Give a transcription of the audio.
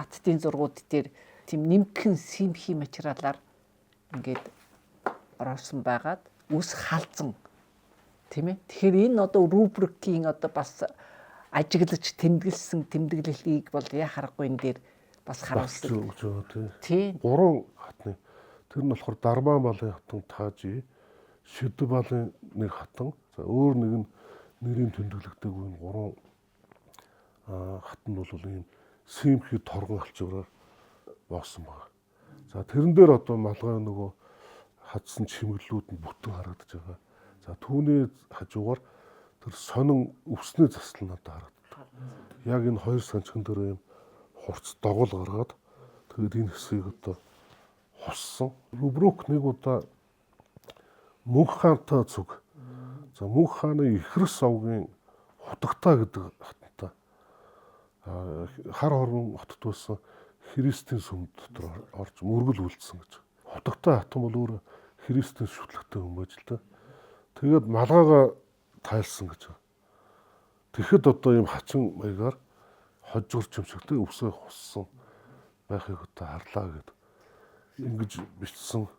хаттын зургууд дээр тийм нэмхэн симхи материалаар ингээд ороосон байгаад үс халзан тийм ээ. Тэгэхээр энэ одоо рубрикийн одоо бас ажиглаж тэмдэглэсэн тэмдэглэлийг бол яхахгүй энэ дээр бас харуулсан. Тийм. 3 хатны тэр нь болохоор Дарман балын хатан Таажи, Шидэв балын нэг хатан, за өөр нэг нь нэрийн тэмдэглэгдээгүй энэ 3 хатан бол ийм симхи торгон алчвараар боосон байна. За тэрэн дээр одоо малгай нөгөө хадсан чимэглэлүүд нь бүтэн харагдаж байгаа. За түүний хажуугаар тэр сонин өвсний засал надад харагддаг. Яг энэ 2 санчган дээр ийм хурц догол гаргаад тэгээд энэ хэсгийг одоо хуссан. Рубрук нэг удаа Мөнх хаантай зүг. За Мөнх хааны Ихрс овгийн Хутагтаа гэдэг хатантай хар хорвон хотод байсан Христийн сүм дотор орж мөргөл үлдсэн гэж. Хутагтаа хатан бол өөр Христийн шүтлэгтэй хүн байж л та. Тэгээд малгайгаа тайлсан гэж. Тэгэхэд одоо ийм хачин маягаар хожгорч юм шигтэй өвсөө хуссан байхыг одоо харлаа гэд ингэж бичсэн